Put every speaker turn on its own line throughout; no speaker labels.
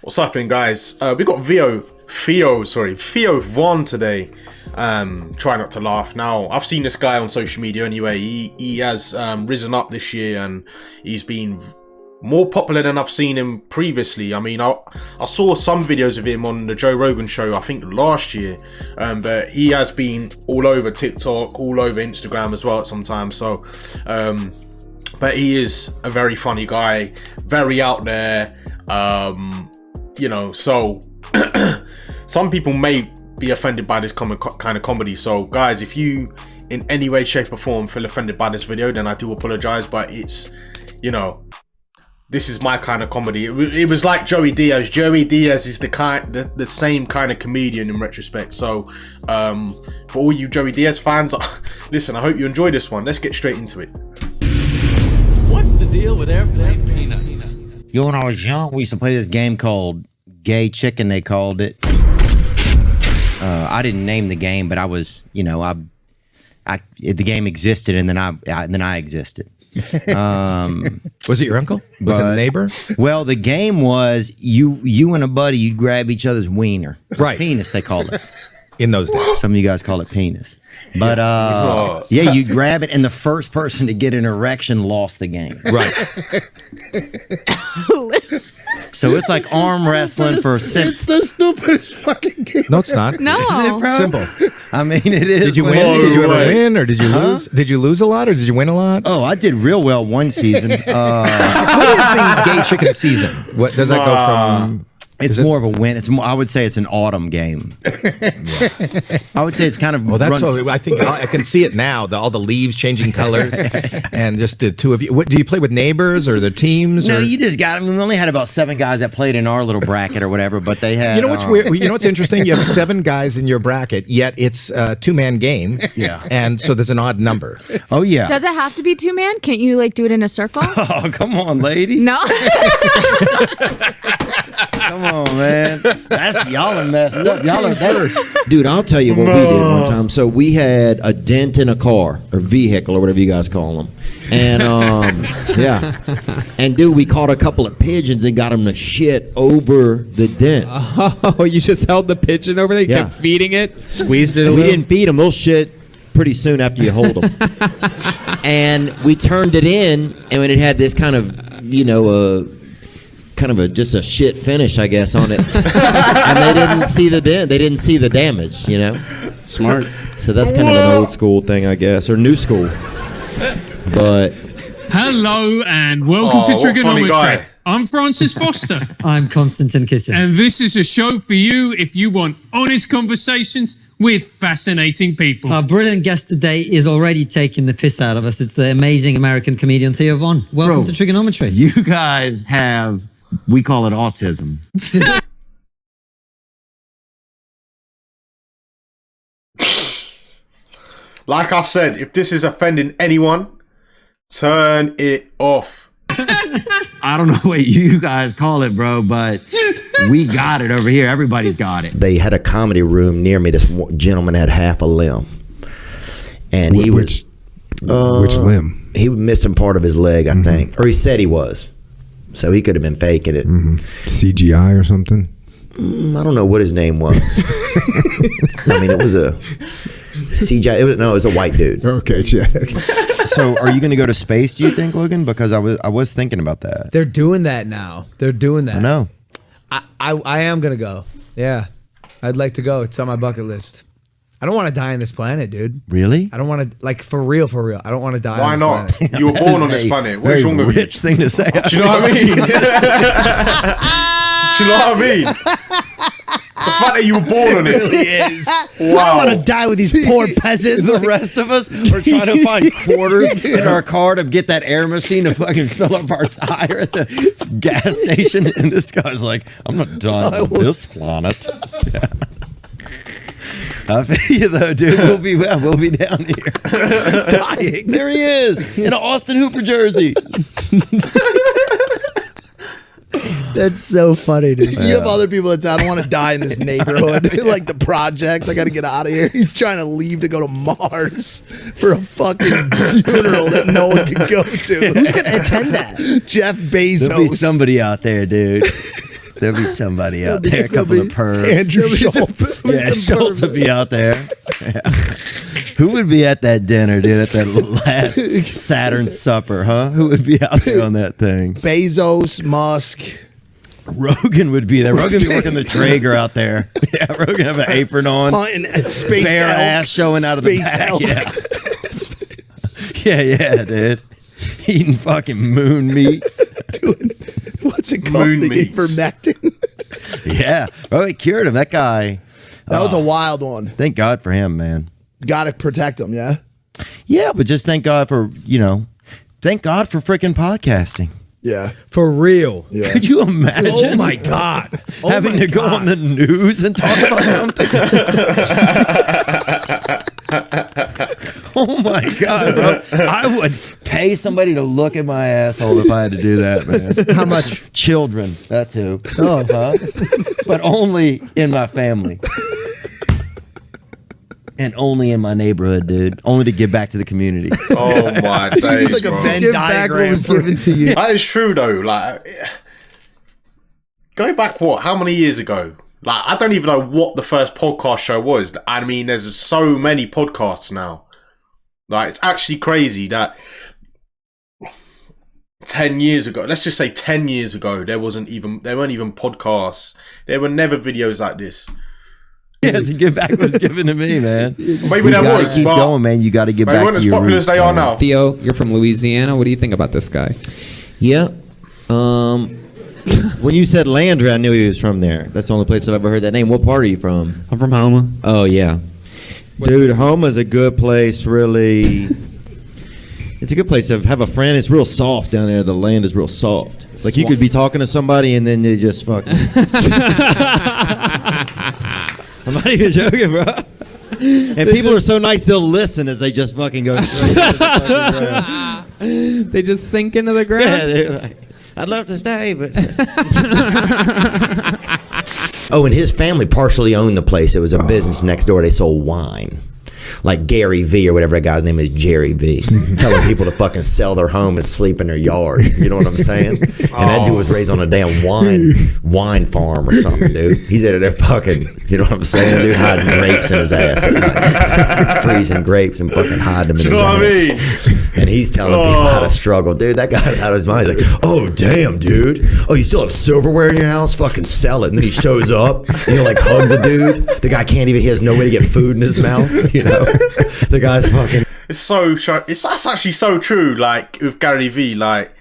What's happening, guys? We got Theo Vaughn today. Try not to laugh. Now, I've seen this guy on social media anyway. He has risen up this year, and he's been more popular than I've seen him previously. I mean, I saw some videos of him on the Joe Rogan show, I think last year, but he has been all over TikTok, all over Instagram as well at some time. So, but he is a very funny guy, very out there. You know, so some people may be offended by this kind of comedy. So guys, if you in any way, shape or form feel offended by this video, then I do apologize, but it's, you know, this is my kind of comedy. It was like Joey Diaz. Joey Diaz is the same kind of comedian in retrospect. So for all you Joey Diaz fans, listen, I hope you enjoy this one. Let's get straight into it.
What's the deal with airplane peanuts?
You know, when I was young, we used to play this game called Gay Chicken, they called it. I didn't name the game, but I was, you know, the game existed, and then I existed.
Was it your uncle? Was it a neighbor?
Well, the game was you and a buddy, you'd grab each other's wiener.
Right.
Penis, they called it.
In those days.
Some of you guys call it penis. But yeah, you'd grab it, and the first person to get an erection lost the game.
Right.
So it's like arm wrestling for
It's the stupidest fucking game.
No, it's not.
No.
Simple.
I mean, it is.
Did you win? Did you ever win, or did you lose? Did you lose a lot, or did you win a lot?
Oh, I did real well one season.
What is the gay chicken season? What does that go from?
It's more of a win. It's more, I would say it's an autumn game. I would say it's kind of.
Well, that's so. I think I can see it now. All the leaves changing colors, and just the two of you. What do you play with neighbors or the teams?
No,
or?
you just got. I mean, we only had about 7 guys that played in our little bracket or whatever, but they had.
You know what's weird? You know what's interesting? You have 7 guys in your bracket, yet it's a 2-man game.
Yeah,
and so there's an odd number.
Oh yeah.
Does it have to be 2-man? Can't you like do it in a circle?
Oh, come on, lady.
No.
Come on, man. Y'all are messed up. Y'all are
Dude, I'll tell you what we did one time. So we had a dent in a car or vehicle or whatever you guys call them. And yeah. And dude, we caught a couple of pigeons and got them to shit over the dent.
Oh, you just held the pigeon over there? You kept feeding it?
Squeezed it a
We
little?
didn't feed them. They'll shit pretty soon after you hold them. And we turned it in, and it had this kind of, you know, just a shit finish, I guess, on it. And they didn't see the dent. They didn't see the damage, you know.
Smart.
So that's kind of an old school thing, I guess, or new school. But
hello and welcome to Trigonometry. I'm Francis Foster.
I'm Konstantin Kissin.
And this is a show for you if you want honest conversations with fascinating people.
Our brilliant guest today is already taking the piss out of us. It's the amazing American comedian Theo Vaughn. Welcome to Trigonometry.
You guys have, we call it autism.
Like I said, if this is offending anyone, turn it off.
I don't know what you guys call it, bro, but we got it over here. Everybody's got it.
they had a comedy room near me. This gentleman had half a limb. And he was...
Which limb?
He was missing part of his leg, I think. Or he said he was. So he could have been faking it.
CGI or something?
I don't know what his name was. I mean, it was a CGI. It was a white dude.
Okay, check.
So are you going to go to space, do you think, Logan? Because I was thinking about that.
They're doing that now. They're doing that.
I know.
I am going to go. Yeah. I'd like to go. It's on my bucket list. I don't want to die on this planet, dude.
Really?
I don't want to, like, for real. I don't want to die on this
Why not?
planet.
You were born on this planet. What's wrong with you?
Rich thing to say.
Do you know what I mean? Do you know what I mean? The fact that you were born on it really is. Wow.
I want to die with these poor peasants.
The rest of us are trying to find quarters in our car to get that air machine to fucking fill up our tire at the gas station. And this guy's like, I'm not done on this planet. Yeah. I feel you though, dude. We'll be down here dying. There he is in an Austin Hooper jersey.
That's so funny, dude.
You have other people that say, I don't want to die in this neighborhood. Like the projects, I got to get out of here. He's trying to leave to go to Mars for a fucking funeral that no one can go to. Who's going to attend that? Jeff Bezos.
There'll be somebody out there, dude. There'll be somebody out there. A couple of pervs.
Andrew Schultz.
Yeah, Schultz will be out there. Yeah. Who would be at that dinner, dude? At that last Saturn supper, huh? Who would be out there on that thing?
Bezos, Musk.
Rogan would be there. Rogan would be working the Traeger out there. Yeah, Rogan have an apron on.
Space
bare
elk.
ass showing out of the
Space
back.
elk.
Yeah. yeah, dude. Eating fucking moon meats.
Dude, what's it called?
Moon
The
meats.
ivermectin.
Yeah. Oh, it cured him. That guy.
That was a wild one.
Thank God for him, man.
Got to protect him, yeah?
Yeah, but just thank God for, thank God for freaking podcasting.
Yeah.
For real.
Yeah.
Could you imagine?
Oh my God.
Having to go on the news and talk about something. Oh my God, bro. I would pay somebody to look at my asshole if I had to do that, man.
How much?
Children. That's who.
Oh.
But only in my family. And only in my neighborhood, dude. Only to give back to the community.
Oh my days,
Like a
bro.
Venn
Give back what
diagram.
was given to you.
That is true though. Like, go back how many years ago? Like, I don't even know what the first podcast show was. I mean, there's so many podcasts now. Like, it's actually crazy that 10 years ago, let's just say 10 years ago, there weren't even podcasts. There were never videos like this.
Yeah, to give back what's given to me, man.
Maybe
you
there
gotta
was,
keep
but
going, man. You got to give
they
back
weren't
to
as
your
popular
roots,
as they are
man.
now.
Theo, you're from Louisiana. What do you think about this guy?
Yeah. When you said Landry, I knew he was from there. That's the only place I've ever heard that name. What part are you from?
I'm from Houma.
Oh, yeah. Dude, Homa's a good place, really. It's a good place to have a friend. It's real soft down there. The land is real soft. Like, you could be talking to somebody and then they just fucking... I'm not even joking, bro. And people are so nice, they'll listen as they just fucking go straight into the fucking ground.
They just sink into the ground?
Yeah, they're like, I'd love to stay, but... Oh, and his family partially owned the place. It was a business next door. They sold wine. Like Gary V or whatever that guy's name is, Jerry V, telling people to fucking sell their home and sleep in their yard. You know what I'm saying? And that dude was raised on a damn wine farm or something, dude. He's out there fucking, you know what I'm saying, dude, hiding grapes in his ass at night. Freezing grapes and fucking hiding them in his ass.
You know what I mean?
And he's telling people how to struggle. Dude, that guy's out of his mind. He's like, oh, damn, dude. Oh, you still have silverware in your house? Fucking sell it. And then he shows up and you like hug the dude. The guy can't even, he has no way to get food in his mouth, you know? The guy's fucking...
That's actually so true, like, with Gary Vee, like,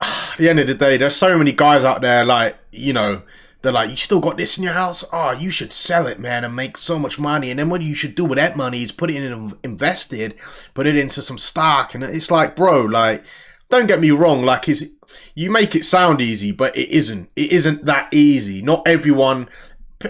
at the end of the day, there's so many guys out there, like, they're like, you still got this in your house? Oh, you should sell it, man, and make so much money. And then what you should do with that money is put it in invested, put it into some stock. And it's like, bro, like, don't get me wrong, like, you make it sound easy, but it isn't. It isn't that easy. Not everyone...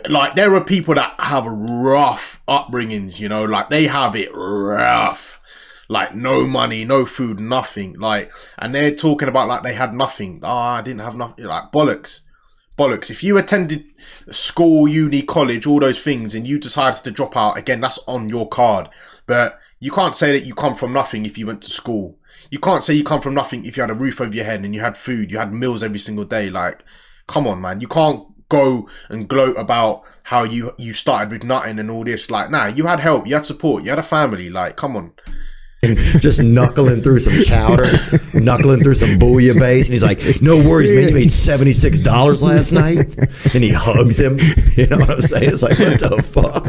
Like, there are people that have rough upbringings, like, they have it rough. Like, no money, no food, nothing. Like, and they're talking about, like, they had nothing. Oh, I didn't have nothing. Like, bollocks. If you attended school, uni, college, all those things, and you decided to drop out, again, that's on your card. But you can't say that you come from nothing if you went to school. You can't say you come from nothing if you had a roof over your head and you had food, you had meals every single day. Like, come on, man. You can't go and gloat about how you started with nothing and all this. Like, nah, you had help, you had support, you had a family. Like, come on.
Just knuckling through some chowder, knuckling through some bouillabaisse, and he's like, no worries, man, you made $76 last night. And he hugs him. You know what I'm saying? It's like, what the fuck?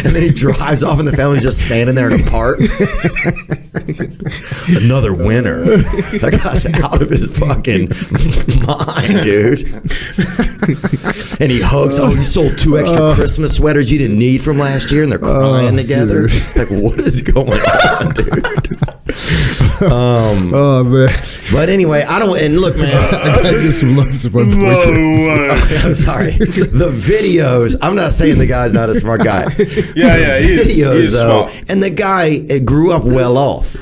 And then he drives off and the family's just standing there in a park. Another winner. That guy's out of his fucking mind, dude. And he hugs, oh, you sold 2 extra Christmas sweaters you didn't need from last year, and they're crying together. Dude. Like, what is going on, dude?
Oh, man.
But anyway, I don't, and look, man.
I gotta give some love to my boy.
I'm sorry. The videos, I'm not saying the guy's not a smart guy.
Yeah, he is
Videos, though.
smart.
And the guy grew up well off.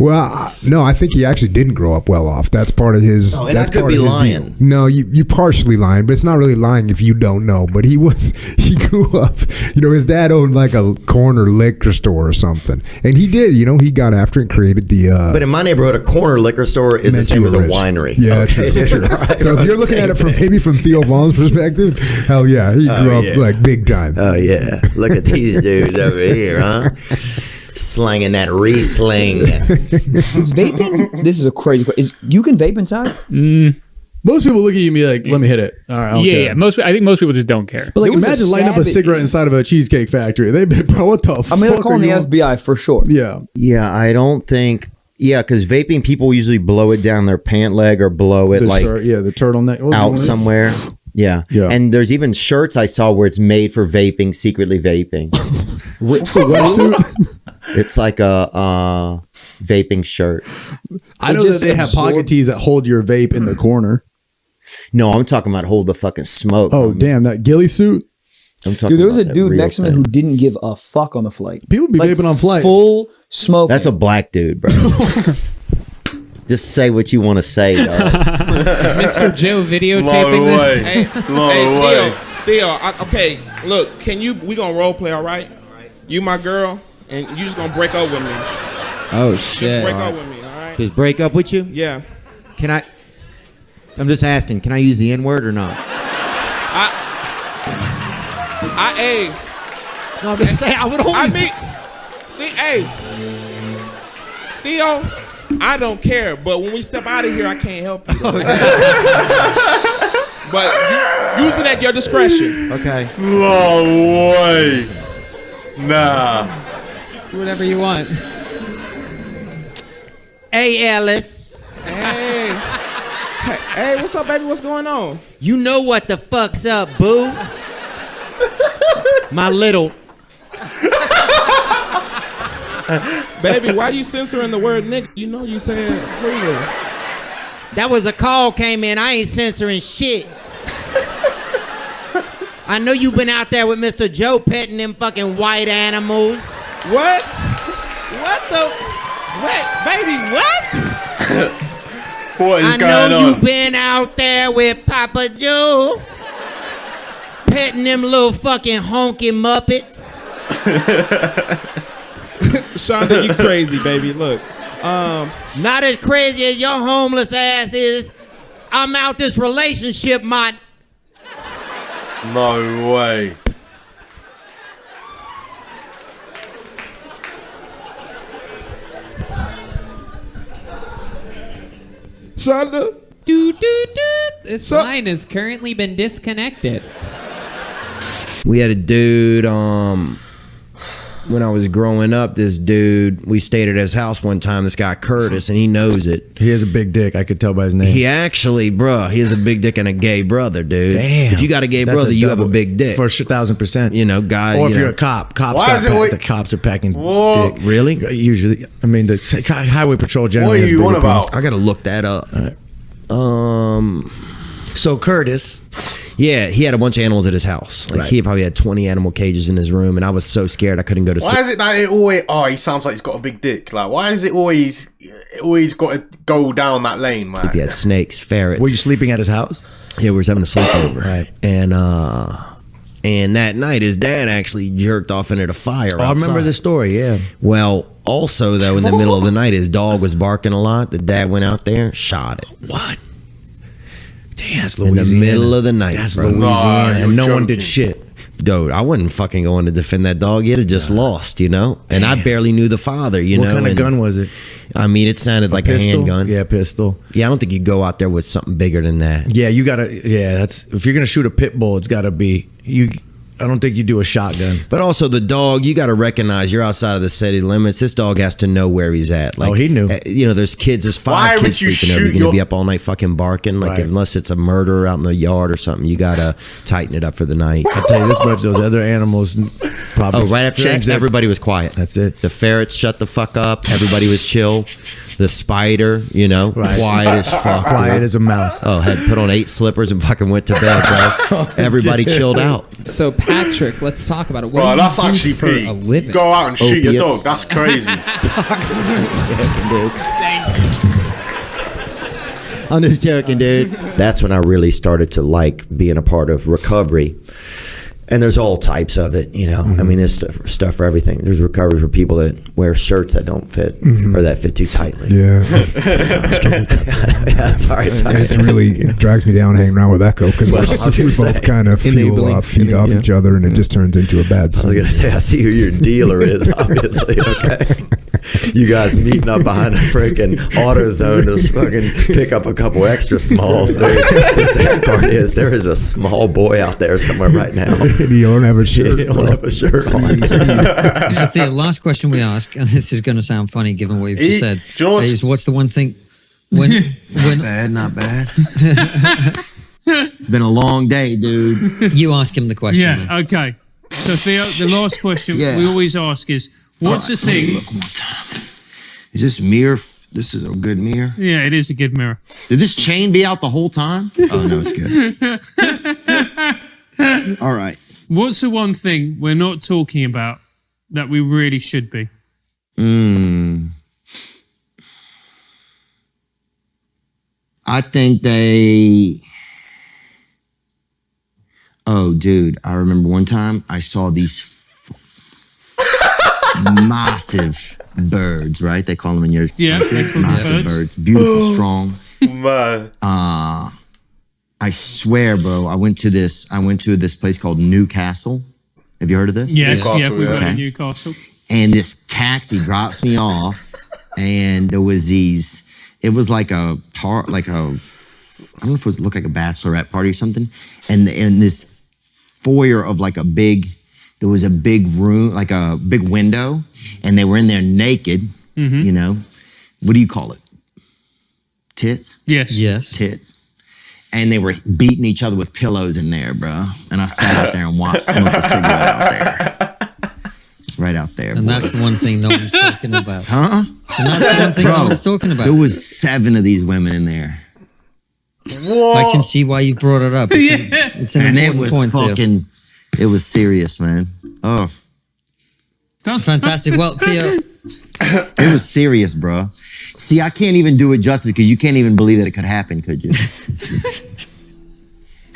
Well, no, I think he actually didn't grow up well off. That's part of his.
Oh, and
that's
I could
part
be
of his
lying.
deal. No, you partially lying, but it's not really lying if you don't know. But he grew up. His dad owned like a corner liquor store or something, and he did. He got after it and created the.
But in my neighborhood, a corner liquor store is the same as a winery.
Yeah,
okay.
true.
Right,
So if you're looking at it from Theo Vaughn's perspective, hell yeah, he grew up like big time.
Oh yeah, look at these dudes over here, huh? Slanging that Riesling.
Is vaping? This is a crazy. You can vape inside?
Most people look at you and be like, "Let me hit it." All right, I don't care.
I think most people just don't care.
But like, imagine lighting up a cigarette inside of a cheesecake factory. They'd be, bro, what the fuck?
I'm gonna call the FBI for sure.
Yeah.
Yeah, I don't think. Yeah, because vaping, people usually blow it down their pant leg or blow it
The
like
shirt, the turtleneck
out somewhere. Yeah. And there's even shirts I saw where it's made for vaping, secretly vaping.
It's a wetsuit.
It's like a vaping shirt.
I know that they have pocket tees that hold your vape in the corner.
No, I'm talking about hold the fucking smoke.
Oh, damn, that ghillie suit.
I'm talking
Dude, there was a
about that
dude
real
next to me
thing.
who didn't give a fuck on the flight.
People be vaping on flights.
Full smoke.
That's a black dude, bro. Just say what you want to say, dog.
Mr. Joe videotaping this?
Hey, Theo, okay, look, we gonna role play, all right? You my girl, and you just gonna break up with me.
Oh,
Just
shit.
break up with me, all right?
Just break up with you?
Yeah.
Can I? I'm just asking. Can I use the N-word or not? No, I'm just saying. I would always.
Theo, I don't care, but when we step out of here, I can't help you. But use it at your discretion.
Okay.
No way. Nah.
Do whatever you want.
Hey, Ellis.
Hey, what's up, baby? What's going on?
You know what the fuck's up, boo? My little.
Baby, why you censoring the word nigga? You know you say it freely.
That was a call came in. I ain't censoring shit. I know you've been out there with Mr. Joe petting them fucking white animals.
What? What the? Wait, baby, what?
What is
I
going
know
on?
you've been out there with Papa Joe petting them little fucking honky muppets.
Shonda, you crazy, baby. Look.
Not as crazy as your homeless ass is. I'm out this relationship, my.
No way.
Shonda.
This line has currently been disconnected.
We had a dude, when I was growing up, this dude, we stayed at his house one time, this guy Curtis, and he knows it.
He has a big dick, I could tell by his name.
He actually, bruh, he has a big dick and a gay brother, dude.
Damn.
If you got a gay
That's
brother,
a
you have a
double-
big dick.
For 1,000%.
You know, guy.
Or if
you
you're
know.
a cop,
Why is it
the cops are packing
Whoa.
dick. Really? Usually, I mean, the highway patrol generally.
What are
has
you
bigger
on about?
I gotta look that up.
So Curtis,
Yeah, he had a bunch of animals at his house. Like
Right.
he probably had 20 animal cages in his room, and I was so scared I couldn't go to sleep.
Why is it that it always? Oh, he sounds like he's got a big dick. Like, why is it always got to go down that lane, man?
He had snakes, ferrets.
were you sleeping at his house?
Yeah, we were having a sleepover.
Right.
And that night, his dad actually jerked off into the fire.
Oh, I remember
outside.
the story. Yeah.
Well, also though, in the middle of the night, his dog was barking a lot. The dad went out there, shot it.
What? Damn, that's
In
Louisiana.
the middle of the night,
That's
bro.
Louisiana,
Nah,
and no
you're
one did
joking.
shit.
Dude, I wasn't fucking going to defend that dog. He'd have just lost, you know? And I
Damn.
barely knew the father, you
What
know?
kind of
and-
gun was it?
I mean, it sounded like a
Pistol?
handgun.
Yeah, pistol.
Yeah, I don't think you go out there with something bigger than that.
Yeah, you gotta. Yeah, that's if you're gonna shoot a pit bull, it's gotta be you. I don't think you do a shotgun.
But also the dog, you got to recognize you're outside of the city limits. This dog has to know where he's at. Like,
Oh, he knew.
You know, there's kids, there's
Why
5
would
kids
you
sleeping over.
shoot
You're going
your-
to be up all night fucking barking. Like,
Right.
unless it's a murder out in the yard or something, you got to tighten it up for the night.
I tell you this much: those other animals probably.
Oh, right after that,
changed their-
everybody was quiet.
That's it.
The ferrets shut the fuck up. Everybody was chill. the spider, you know, quiet as fuck.
Quiet as a mouse.
Oh, had put on 8 slippers and fucking went to bed, bro. Everybody chilled out.
So Patrick, let's talk about it. What
Bro,
do
that's
you
actually
do for
peak.
a living?
Go out and shoot your
Opiates.
dog. That's crazy.
I'm just joking, dude. That's when I really started to like being a part of recovery. And there's all types of it, you know. I mean, there's stuff for everything. There's recovery for people that wear shirts that don't fit or that fit too tightly.
Yeah.
Yeah, sorry,
It drags me down hanging around with Echo because we both kind of feed off each other, and it just turns into a bad scene.
I was gonna say, I see who your dealer is, obviously. Okay, you guys meeting up behind a freaking AutoZone to fucking pick up a couple extra smalls. Dude. The sad part is there is a small boy out there somewhere right now.
You don't have a shirt.
You don't have a shirt on.
So Theo, last question we ask, and this is going to sound funny given what you've just said, is what's the one thing when
not bad. Been a long day, dude.
You ask him the question.
Yeah,
man.
okay. So Theo, the last question we always ask is, what's the thing?
Look one time. Is this mirror? This is a good mirror.
Yeah, it is a good mirror.
Did this chain be out the whole time? Oh no, it's good. All right.
What's the one thing we're not talking about that we really should be?
I think they. Oh, dude! I remember one time I saw these massive birds. Right? They call them in your country. Massive birds. Beautiful, strong.
Man.
I swear, bro. I went to this place called Newcastle. Have you heard of this?
Yes, yeah, we went to Newcastle.
And this taxi drops me off, and there was these. It was like a I don't know if it looked like a bachelorette party or something. And in this foyer of there was a big room, like a big window, and they were in there naked. You know, what do you call it? Tits?
Yes.
Tits. And they were beating each other with pillows in there, bro. And I sat out there and watched, smoked a cigarette out there. Right out there.
And that's the one thing no one's talking about.
Huh?
And that's the one thing no one's talking about.
There was 7 of these women in there.
I can see why you brought it up. It's an important point, Theo.
It was serious, man. Oh.
Fantastic. Well, Theo.
It was serious, bro. See, I can't even do it justice because you can't even believe that it could happen, could you?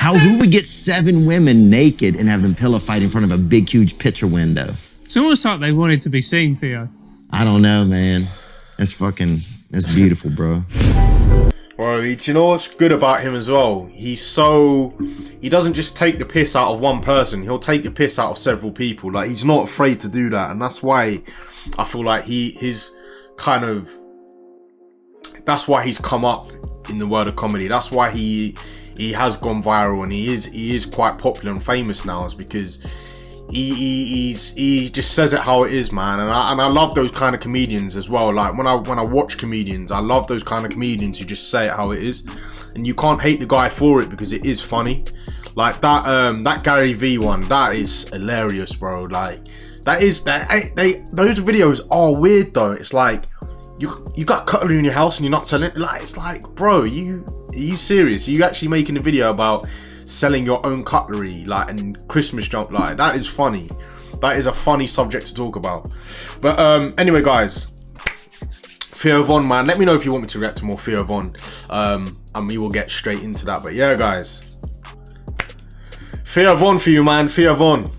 Who would get 7 women naked and have them pillow fight in front of a big, huge picture window?
It's almost like they wanted to be seen, Theo.
I don't know, man. That's beautiful, bro.
Bro, do you know what's good about him as well? He doesn't just take the piss out of one person. He'll take the piss out of several people. Like, he's not afraid to do that. And that's why I feel like that's why he's come up in the world of comedy. That's why he has gone viral, and he is quite popular and famous now, is because he just says it how it is, man. And I love those kind of comedians as well. Like when I watch comedians, I love those kind of comedians who just say it how it is, and you can't hate the guy for it because it is funny. Like that Gary V one, that is hilarious, bro. Like those videos are weird though. It's like you got cutlery in your house and you're not selling it. Like, it's like, bro, are you serious? Are you actually making a video about selling your own cutlery, like, and Christmas junk? Like, that is funny. That is a funny subject to talk about. But anyway, guys, Theo Von, man, let me know if you want me to react to more Theo Von, and we will get straight into that. But yeah, guys, Theo Von for you, man. Theo Von.